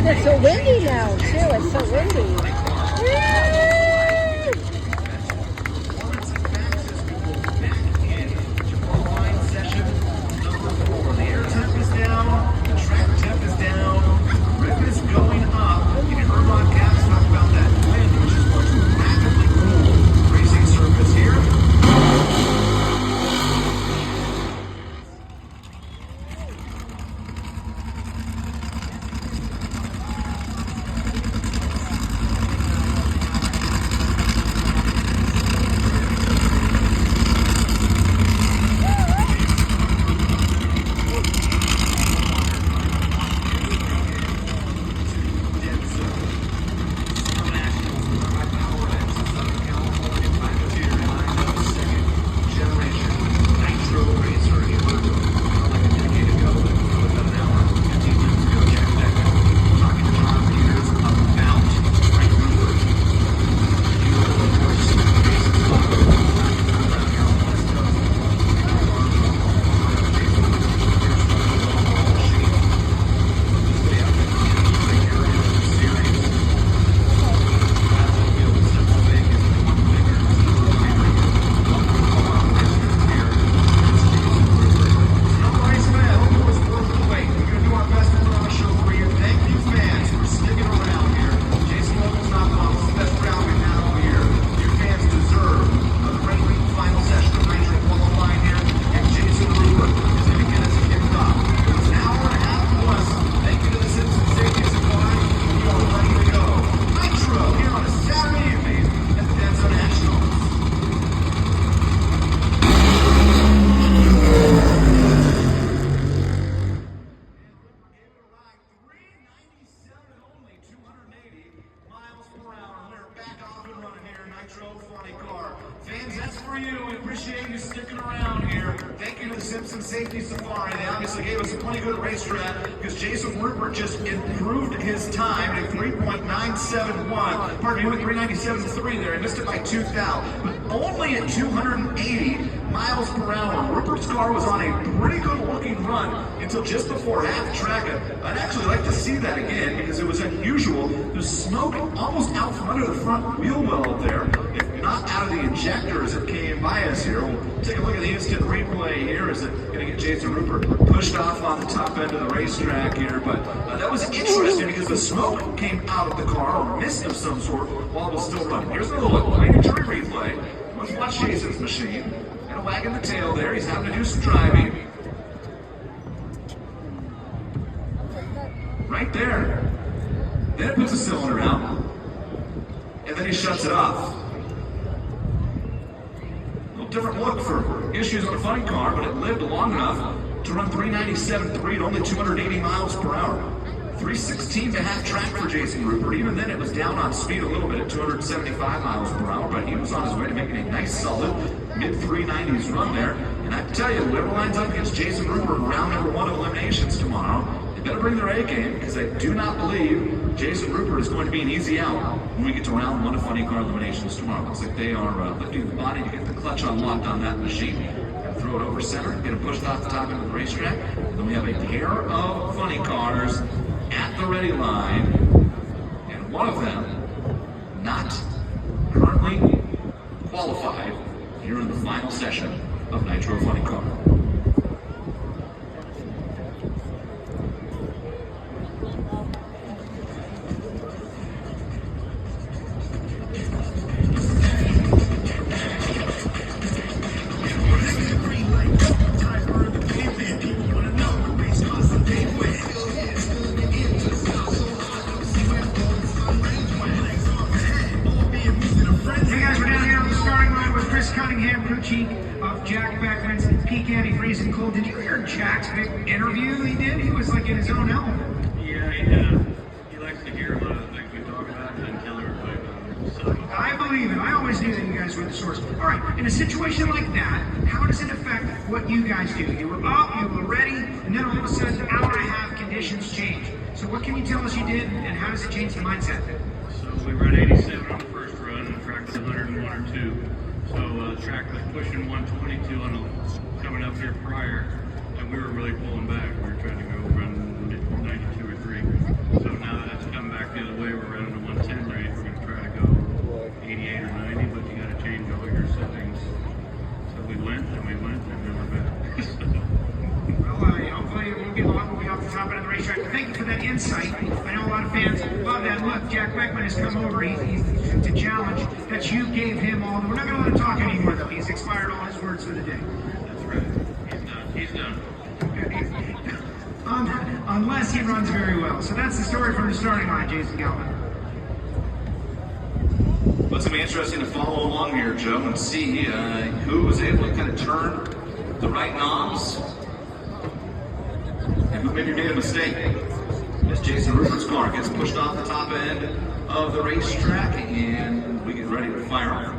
it's so windy now, too. It's so windy. The air temp is down, the track temp is down, grip is going up. You heard Ron Capps talk about that wind, which is going to rapidly cool the racing surface here. Fans, that's for you. We appreciate you sticking around here. Thank you to the Simpson Safety Safari. They obviously gave us a plenty good racetrack because Jason Rupert just improved his time to 3.971. Pardon me, with 397.3 there. He missed it by 2 thou. But only at 280 miles per hour. Rupert's car was on a pretty good looking run until just before half track. I'd actually like to see that again because it was unusual. There's smoke almost out from under the front wheel well up there. If not out of the injector as it came by us here. We'll take a look at the instant replay here. Is it going to get Jason Rupert pushed off on the top end of the racetrack here? But that was interesting because the smoke came out of the car, or mist of some sort, while it was still running. Here's another look. NHRA replay. Let's watch Jason's machine. Kind of wagging the tail there. He's having to do some driving. Right there. Then it puts a cylinder out. And then he shuts it off. Different look for issues on a funny car, but it lived long enough to run 397.3 at only 280 miles per hour. 316 to half track for Jason Rupert. Even then, it was down on speed a little bit at 275 miles per hour, but he was on his way to making a nice, solid mid-390s run there. And I tell you, whoever lines up against Jason Rupert in round number 1 of eliminations tomorrow, they better bring their A game, because I do not believe Jason Rupert is going to be an easy out when we get to round 1 of funny car eliminations tomorrow. Looks like they are lifting the body to get the clutch unlocked on that machine. Throw it over center, get it pushed off the top end of the racetrack. Then we have a pair of funny cars at the ready line, and one of them not currently qualified here in the final session of Nitro Funny Car. Did you hear Jack's big interview he did? He was like in his own element. Yeah, he likes to hear a lot of the things we talk about and then tell everybody about it. So. I believe it. I always knew that you guys were the source. All right, in a situation like that, how does it affect what you guys do? You were up, you were ready, and then all of a sudden, an hour and a half, conditions change. So what can you tell us you did, and how does it change the mindset? So we ran 87 on the first run, and the track was 101 or 2. So the track was pushing 122 on the coming up here prior, and we were really pulling back. We were trying to go run 92 or 3. So now that's that insight. I know a lot of fans love that. Look, Jack Beckman has come over he's to challenge that you gave him all. We're not going to let him talk anymore, though. He's expired all his words for the day. That's right. He's done. Unless he runs very well. So that's the story from the starting line, Jason Galvin. Well, it's going to be interesting to follow along here, Joe, and see who was able to kind of turn the right knobs and who maybe made a mistake. As Jason Rupert's car gets pushed off the top end of the racetrack, and we get ready to fire off.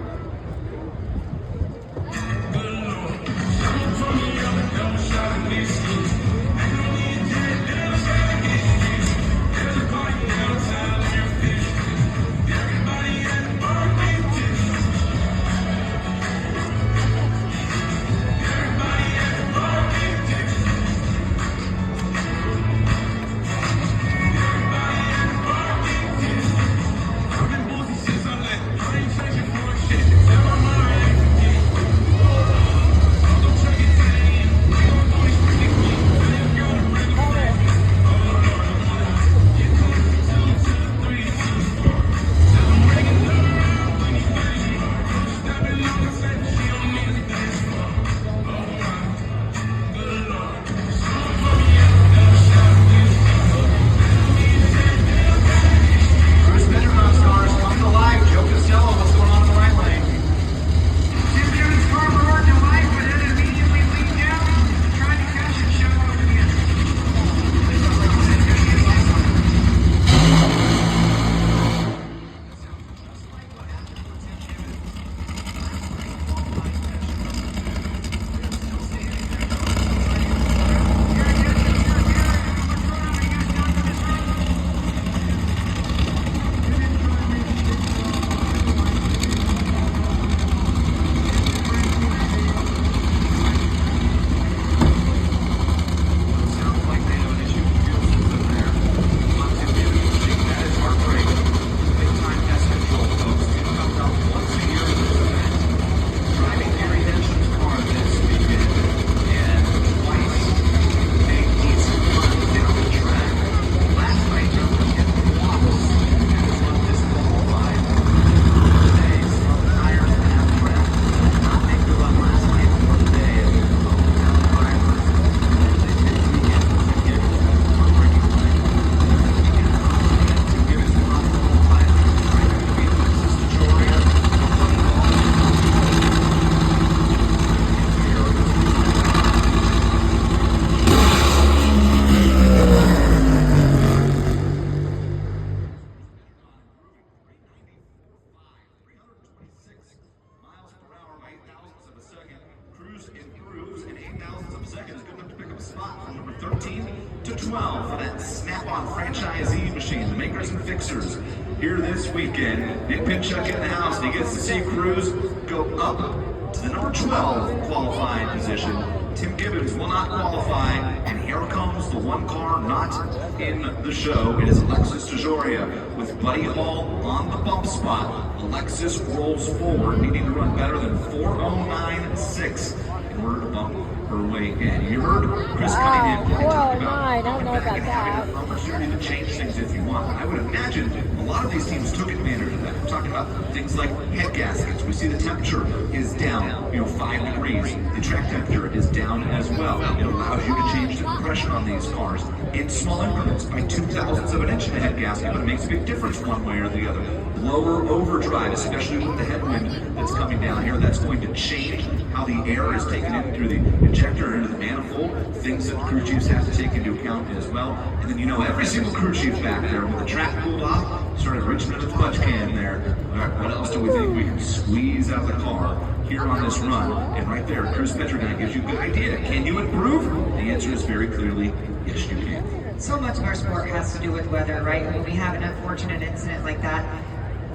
Spot from number 13 to 12 for that Snap-on franchisee machine, the makers and fixers. Here this weekend, Nick Pinchuk in the house, and he gets to see Cruz go up to the number 12 qualified position. Tim Gibbons will not qualify, and here comes the one car not in the show. It is Alexis DeJoria with Buddy Hall on the bump spot. Alexis rolls forward, needing to run better than 4:09.6 in order to bump her way in. You heard Chris Cunningham talk about I don't know about that. an opportunity to change things if you want. I would imagine a lot of these teams took advantage of that. We're talking about things like head gaskets. We see the temperature is down, 5 degrees. The track temperature is down as well. It allows you to change the pressure on these cars in small increments by 0.02 of an inch in the head gasket, but it makes a big difference one way or the other. Lower overdrive, especially with the headwind that's coming down here, that's going to change how the air is taken in through the injector into the manifold, things that crew chiefs have to take into account as well. And then every single crew chief back there, with the track pulled off, started reaching into the fudge can there. All right, what else do we think we can squeeze out of the car here on this run? And right there, Cruz Petrogan gives you a good idea. Can you improve? The answer is very clearly, yes you can. So much of our sport has to do with weather, right? When we have an unfortunate incident like that,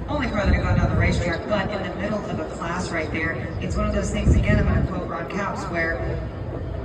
only car that can go down the racetrack, but in the middle of a class right there, it's one of those things, again, I'm going to quote Ron Capps, where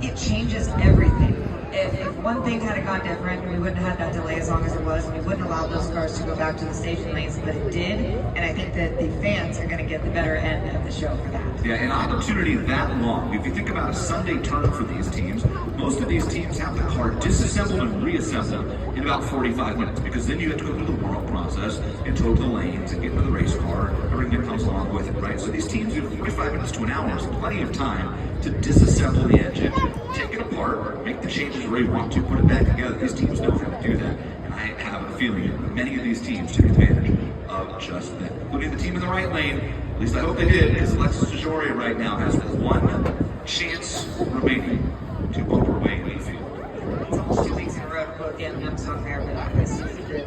it changes everything. if one thing had gone different, we wouldn't have had that delay as long as it was, and we wouldn't allow those cars to go back to the station lanes, but it did, and I think that the fans are going to get the better end of the show for that. Yeah, an opportunity that long. If you think about a Sunday turn for these teams, most of these teams have the car disassembled and reassembled in about 45 minutes, because then you have to go through the warm-up process and tow to the lanes and get into the race car, everything that comes along with it, right? So these teams do 45 minutes to an hour is plenty of time to disassemble the engine, take it apart, make the changes where you want to, put it back together. These teams know how to do that, and I have a feeling that many of these teams took advantage of just that, including the team in the right lane. At least I hope they did, because Alexis DeJoria right now has one chance remaining to bump her way into the field. It's almost 2 weeks in a row to quote again. I'm so fair, but this is good.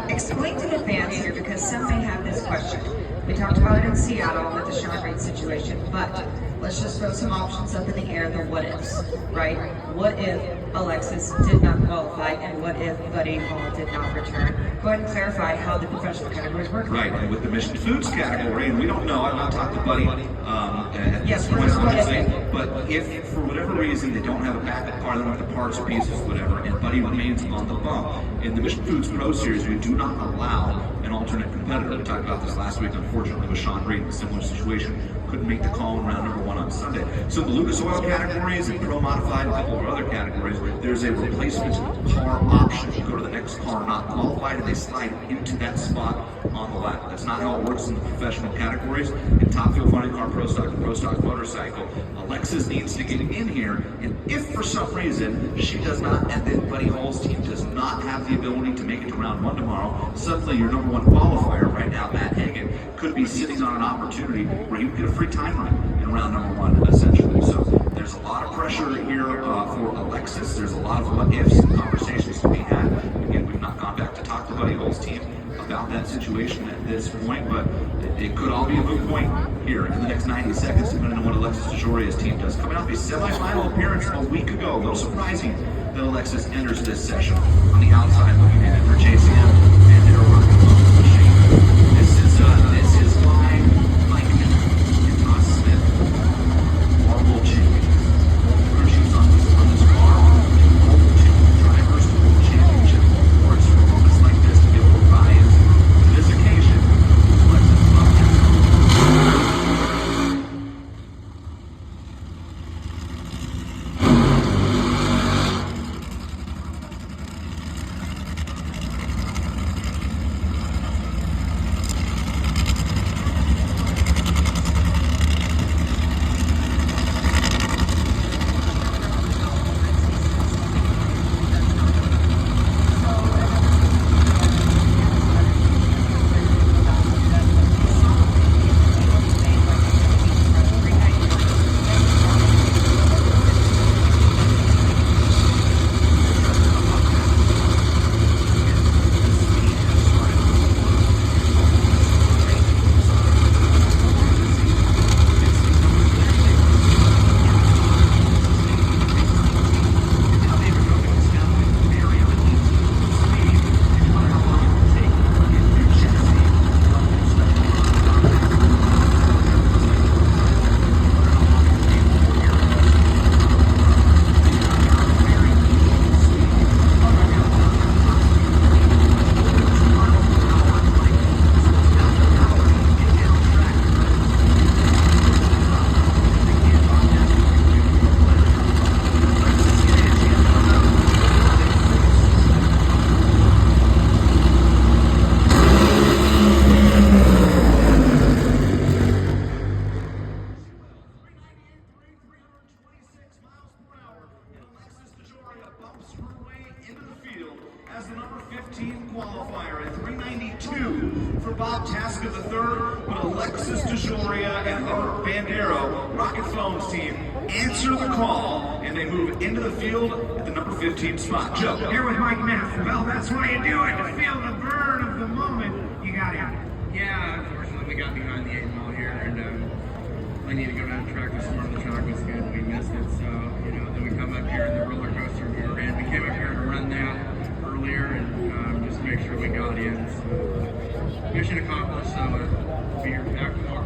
Explain to the fans here, because some may have this question. We talked about it in Seattle with the Sean Reed situation, but let's just throw some options up in the air, the what ifs, right? What if Alexis did not qualify, and what if Buddy Hall did not return? Go ahead and clarify how the professional categories work. Right, and with the Mission Foods category, and we don't know, I've not talked to Buddy at Yes, this point, obviously, what but if for whatever reason they don't have a backup car, they don't have the parts or pieces, whatever, and Buddy remains on the bump, in the Mission Foods Pro Series, we do not allow an alternate competitor. We talked about this last week, unfortunately, with Sean Reed in a similar situation. Couldn't make the call in round number 1 on Sunday. So the Lucas Oil categories and Pro Modified and a couple of other categories, there's a replacement car option. You go to the next car not qualified, and they slide into that spot on the lap. That's not how it works in the professional categories. In Top Fuel Funny Car, Pro Stock, and Pro Stock Motorcycle, Alexis needs to get in here, and if for some reason she does not, and then Buddy Hall's team does not have the ability to make it to round 1 tomorrow, suddenly your number 1 qualifier right now, Matt Hagan, could be sitting on an opportunity where he would get a free time run in round number 1, essentially. So there's a lot of pressure here for Alexis. There's a lot of what ifs and conversations to be had. Again, we've not gone back to talk to Buddy Hall's team about that situation at this point, but it could all be a moot point here in the next 90 seconds, depending on what Alexis DeJoria's team does. Coming off a semifinal appearance a week ago, a little surprising that Alexis enters this session on the outside looking in for JCM and their working on the machine. This is why Mike and Ross Smith are world champions. Crew chiefs on this car, and world drivers to world championship awards for moments like this to be able to rise to this occasion. Alexis as the number 15 qualifier at 392 for Bob Taska III, but Alexis DeJoria and her Bandero Rocket Phones team answer the call, and they move into the field at the number 15 spot. Joe. Here with Mike Neff. Well, that's why you do it, to feel the burn of the moment. You got it. Yeah, unfortunately we got behind the 8 ball here, and we need to go down the track with some more of the track was good. We missed it, so then we come up here in the roller coaster we were in. We came up here to run that earlier and just make sure we got in. So mission accomplished. So be here back tomorrow.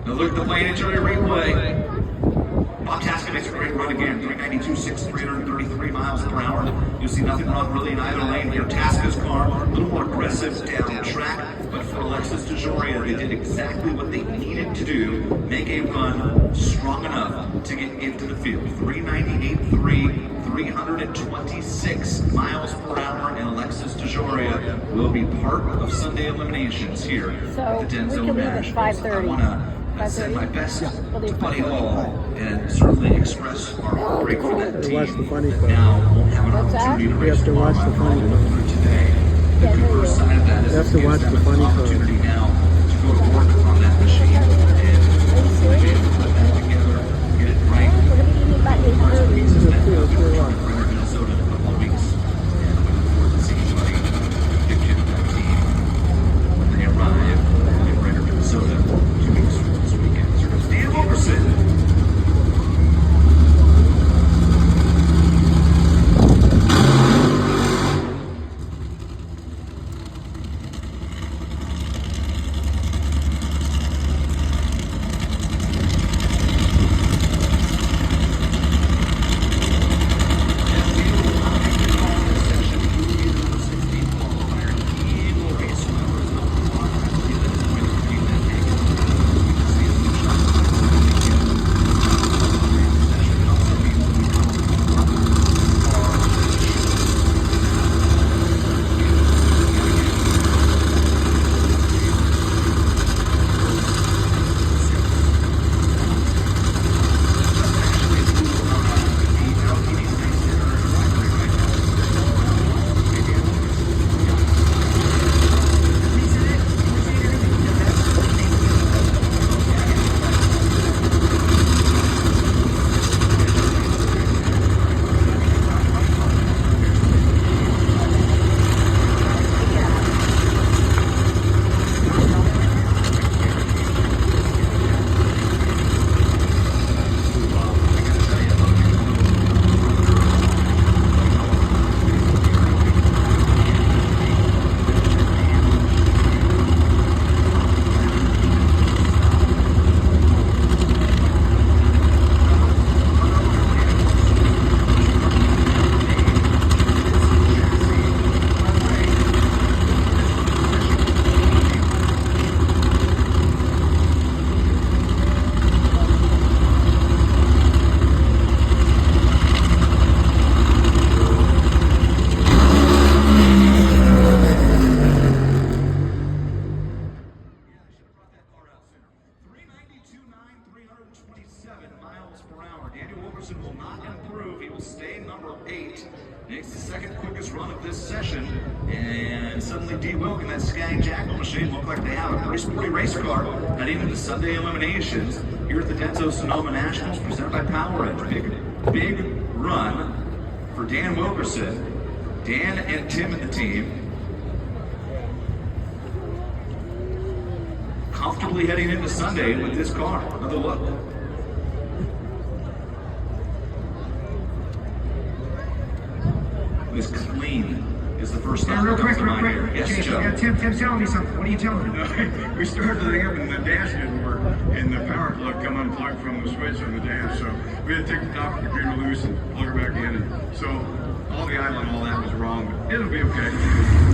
Now look at the play, NHRA replay. Bob Taska makes a great run again, 392.6, 333 miles per hour. You'll see nothing wrong really in either lane here. Taska's car, a little more aggressive down track, but for Alexis DeJoria, they did exactly what they needed to do, make a run strong enough to get into the field. 398.3, 326 miles per hour, and Alexis DeJoria will be part of Sunday eliminations here So at the Denso we can leave at Nationals. 5:30. I want to send my best We'll to do Buddy 5:30. Hall and certainly express our heartbreak for that team. watch the funny that part. now won't have an What's that? opportunity to You race have to tomorrow. watch the I'm funny all part. over today. The Yeah, converse you side of that is have it to gives watch them the an funny part. opportunity now to go to work on that machine and really be able to put that together, get it right. We're going to be eating about 8:30. Pieces that now be returned to Brenner, Minnesota in a couple of weeks. And we look forward to seeing Buddy kick in that team when they arrive in Brenner, Minnesota 2 weeks from this weekend. So comes Dan Wilkerson. Will not improve. He will stay number 8. Makes the second quickest run of this session. And suddenly D. Wilk and that Skag Jackal machine look like they have a pretty sporty race car heading into Sunday eliminations here at the Denso Sonoma Nationals presented by Power Edge. Big run for Dan Wilkerson. Dan and Tim and the team. Comfortably heading into Sunday with this car. Another look. Is clean is the first time. Real quick. Yes, Jason, Joe. yeah, Tim's telling me something. What are you telling me? We started the amp and the dash didn't work, and the power plug come unplugged from the switch on the dash. So we had to take the top of the computer loose and plug it back in. And so all the idle and all that was wrong, but it'll be okay.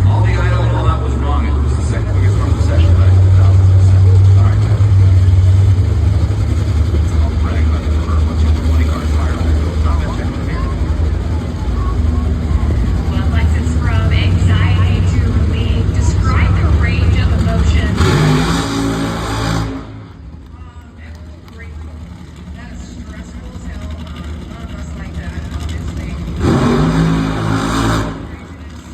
All the idle and all that was wrong. It was the second quickest run of the session, but all right. I'll brag about it for once you have 20 cars fired. Top that check with me. Well, Alexis, from anxiety to relief, describe the range of emotion. Grateful. That is stressful as hell. None of us like that, obviously. Craziness,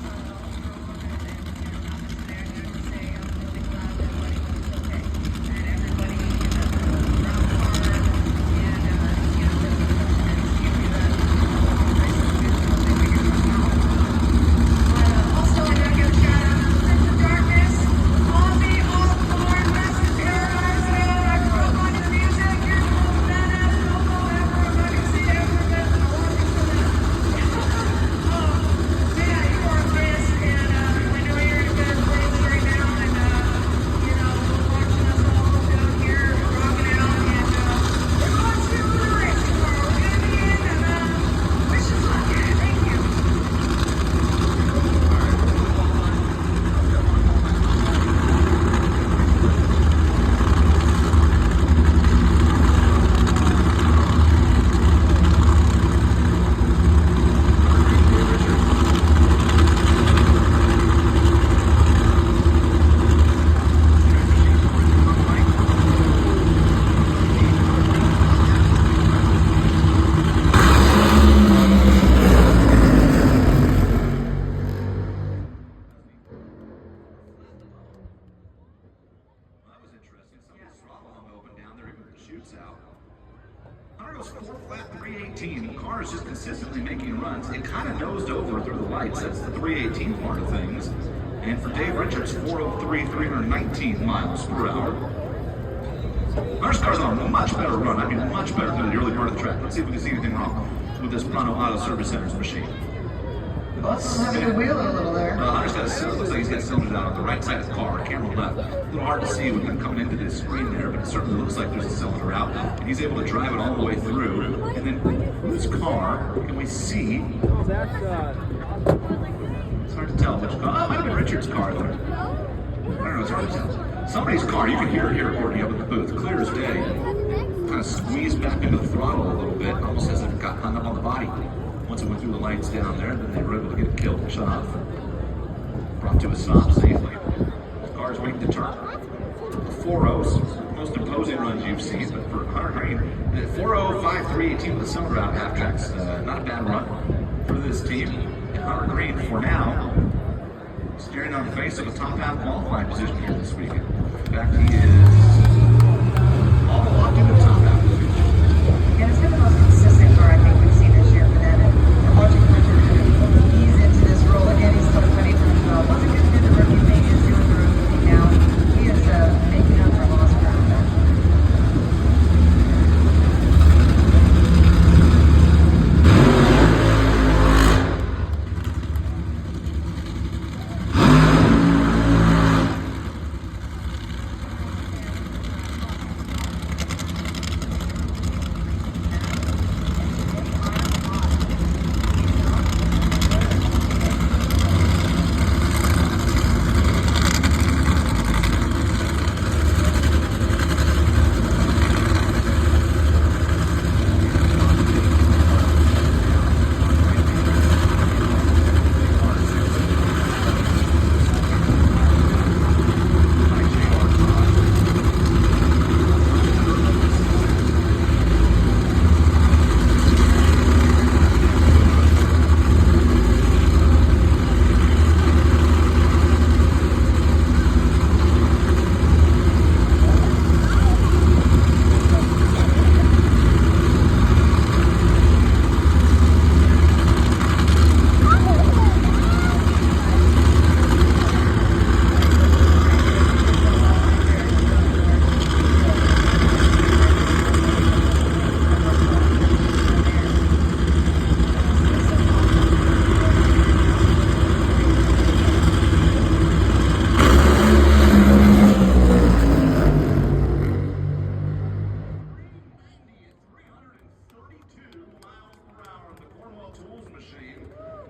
nosed over through the lights. That's the 318 part of things. And for Dave Richards, 403, 319 miles per hour. Hunter's car's on a much better run. I mean, much better than the early part of the track. Let's see if we can see anything wrong with this Pronto Auto Service Center's machine. Let's have a wheel a little there. Hunter's got looks like he's got cylinders out on the right side of the car, camera left. A little hard to see with him coming into this screen there, but it certainly looks like there's a cylinder out. And he's able to drive it all the way through. And then whose car can we see? It's hard to tell which car. Oh, it might have been Richard's car there. I don't know, it's hard to tell. Somebody's car, you can hear it here, Courtney, up in the booth, clear as day. Kind of squeezed back into the throttle a little bit, almost as if it got hung up on the body. Once it went through the lights down there, then they were able to get it killed and shut off. Brought to a stop safely. The car's waiting to turn. The 4.0's most imposing runs you've seen, but for Hunter Green, the 4.0, 5.318 with the cylinder out half tracks, not a bad run for this team. And Hunter Green, for now, steering on the face of a top half qualifying position here this weekend. In fact, he is all locked into the top half position. And it's been the most consistent car I think we've seen this year for them. And watching Richard ease into this role again, he's still 20 for 12. Wasn't good to do the rookie thing, he's doing the rookie thing now. He is making up for lost ground there.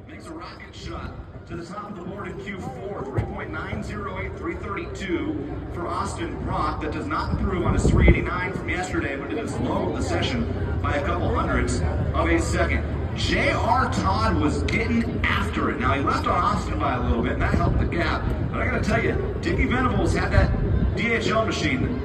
Makes a rocket shot to the top of the board in Q4, 3.908, 332 for Austin Brock. That does not improve on his 389 from yesterday, but it is low of the session by a couple hundredths of a second. J.R. Todd was getting after it. Now, he left on Austin by a little bit, and that helped the gap. But I gotta tell you, Dickie Venables had that DHL machine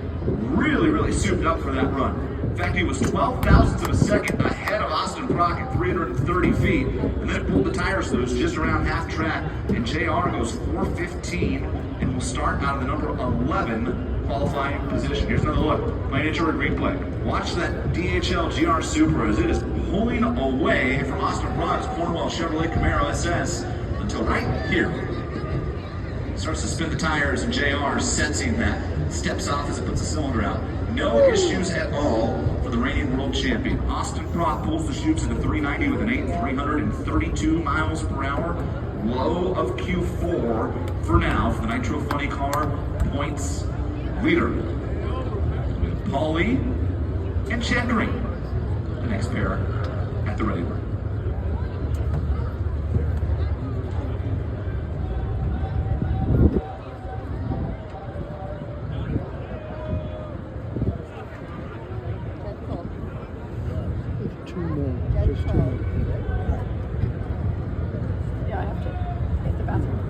really, really souped up for that run. In fact, he was 12 thousandths of a second ahead of Austin Brock at 330 feet, and then pulled the tires loose just around half track, and JR goes 4:15 and will start out of the number 11 qualifying position. Here's another look by NHRA replay. Watch that DHL GR Supra as it is pulling away from Austin Brock's Cornwall Chevrolet Camaro SS until right here. Starts to spin the tires, and JR sensing that, steps off as it puts the cylinder out. No issues at all for the reigning world champion. Austin Brock pulls the chutes into 390 with an 332 miles per hour. Low of Q4 for now for the Nitro Funny Car points leader. With Paulie and Chad Green, the next pair at the ready room. Yeah, I have to hit the bathroom.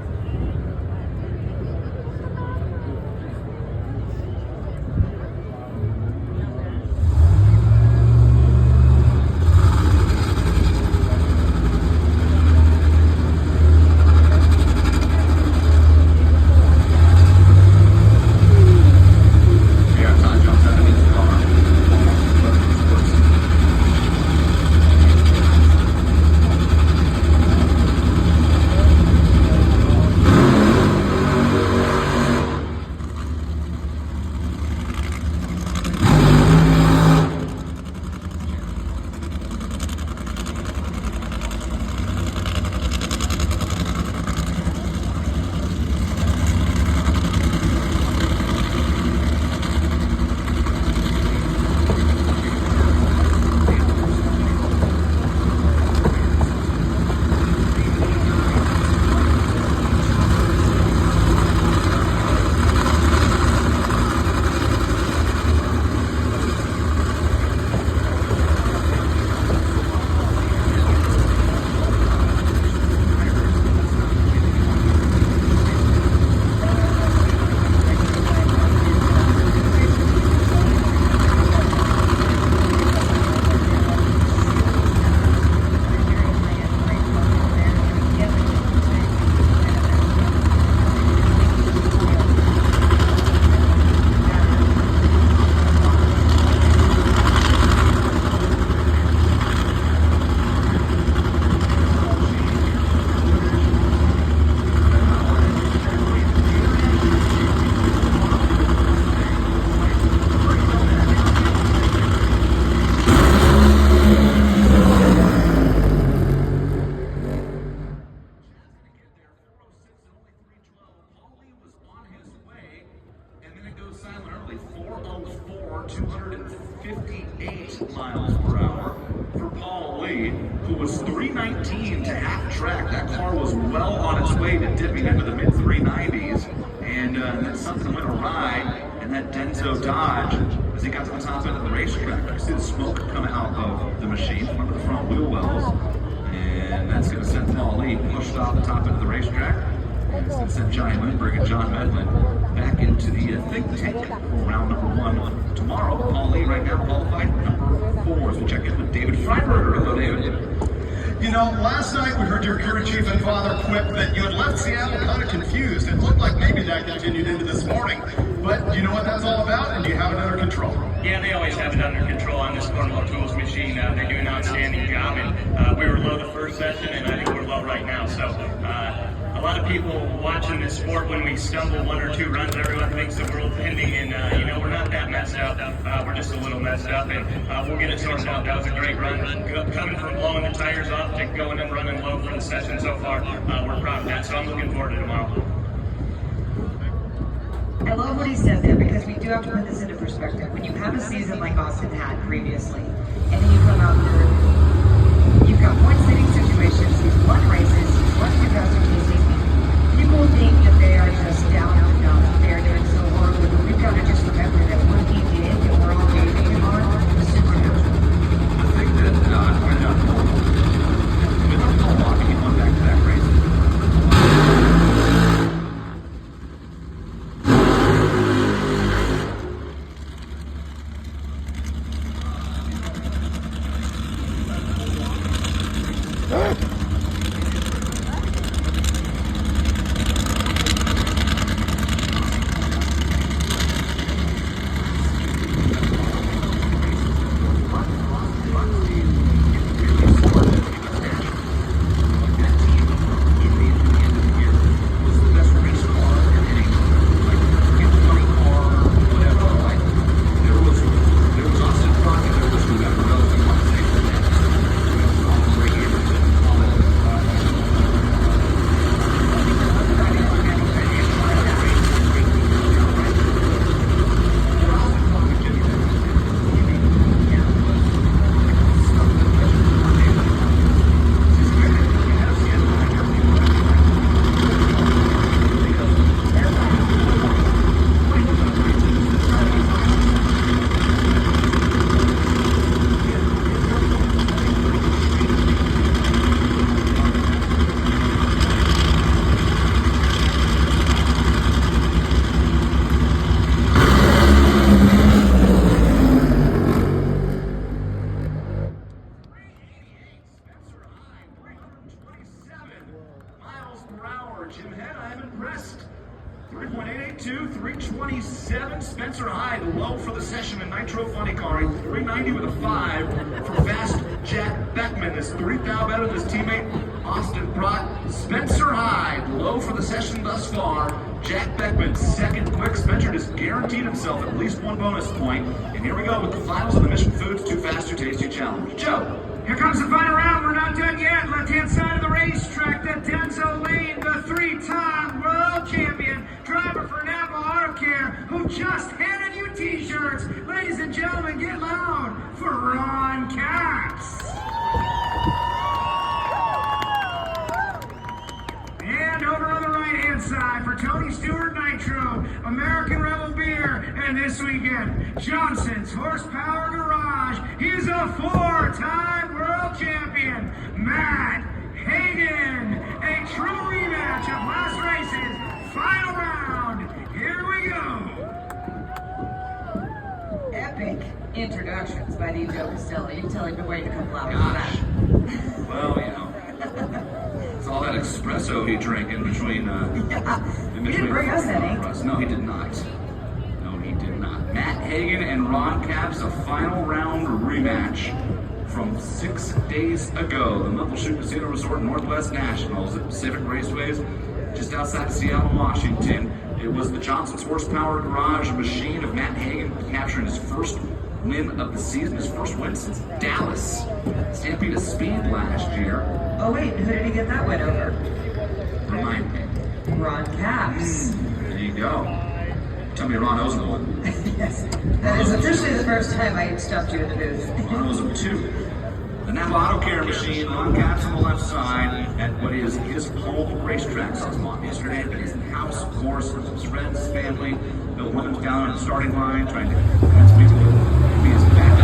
well on its way to dipping into the mid 390s, and then something went awry, and that Denso Dodge, as he got to the top end of the racetrack, you see the smoke come out of the machine from under the front wheel wells, and that's going to send Paul Lee pushed off the top end of the racetrack, and it's going to send Johnny Lindbergh and John Medlin back into the think tank for round number 1 tomorrow. Paul Lee right now qualified number 4 as we check in with David Freiberger. Hello, David. You know, last night we heard your crew chief and father quip that you had left Seattle kind of confused. It looked like maybe that continued into this morning. But you know what that's all about, and you have it under control. Yeah, they always have it under control on this Cornwall Tools machine. They do an outstanding job, and we were low the first session, and I think we're low right now. So a lot of people watching this sport, when we stumble 1 or 2 runs, everyone thinks the world's ending, and you know, we're not that messed up. We're just a little messed up, and we'll get it sorted out. That was a great run. Coming from blowing the tires off to going and running low for the session so far, we're proud of that. So I'm looking forward to tomorrow. I love what he said there, because we do have to put this into perspective. When you have a season like Austin had previously, and then you come out here, you've got point-setting situations, he's won races, he's won 2018. People think that they are just down and down, they're doing so horribly, but we've got to just remember that what he did, that we're all gaining him on, was supernatural. I think that without Paul walking, he went back-to-back races. Jim Head, I'm impressed. 3.882, 327. Spencer Hyde, low for the session in Nitro Funny Car. 390 with a 5 for fast Jack Beckman. This 3 thou better than his teammate Austin Prott. Spencer Hyde, low for the session thus far. Jack Beckman, second quick. Spencer just guaranteed himself at least 1 bonus point. And here we go with the finals of the Mission Foods Too Fast, Too Tasty Challenge. Joe. Here comes the final round. We're not done yet. Left-hand side of the racetrack, the Denso Lane, the 3-time world champion, driver for Napa Auto Care, who just handed you t-shirts. Ladies and gentlemen, get loud for Ron Capps. And over on the right-hand side for Tony Stewart Nitro, American Rebel Beer, and this weekend, Johnson's Horsepower Garage. He's a 4-time world champion, Matt Hagen. A true rematch of last race's final round. Here we go. Epic introductions by DJ Costello. You can tell him to wait a couple hours for Gosh. that. Well, you know. It's all that espresso he drank in between. He didn't bring us any. No, he did not. No, he did not. Matt Hagen and Ron Capps, a final round rematch from 6 days ago. The Muckleshoot Casino Resort Northwest Nationals at Pacific Raceways, just outside of Seattle, Washington. It was the Johnson's Horsepower Garage machine of Matt Hagen capturing his first win of the season, his first win since Dallas Stampede of Speed last year. Oh wait, who did he get that win over? Remind me. Ron Capps. There you go. Tell me Ron O's the one. Yes. That is officially the first time I stumped you in the booth. Ron O's of 2. The Napa Auto Care machine, Ron Capps on the left side at what is his home old racetrack. Saw his mom yesterday at his house, of course, with his friends, family. Bill Williams down on the starting line, trying to convince people to be his backup.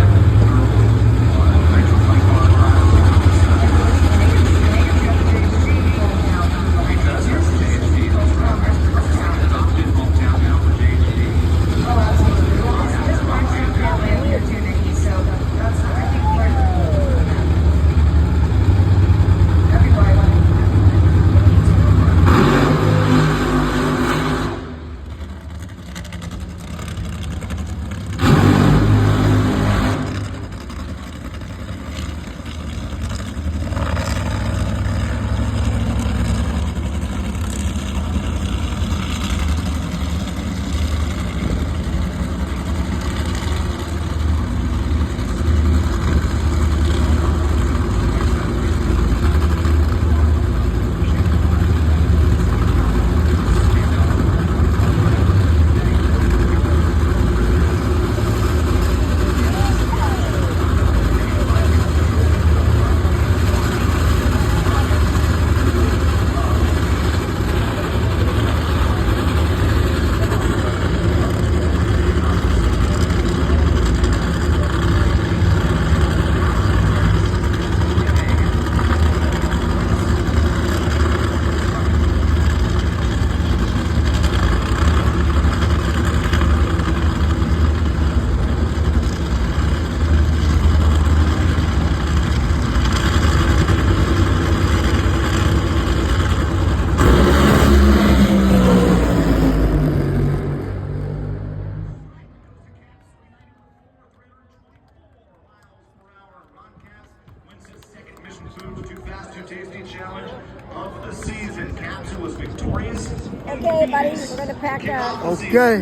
Challenge of the season. Caps was victorious. Okay, buddy, we're gonna pack up. Okay.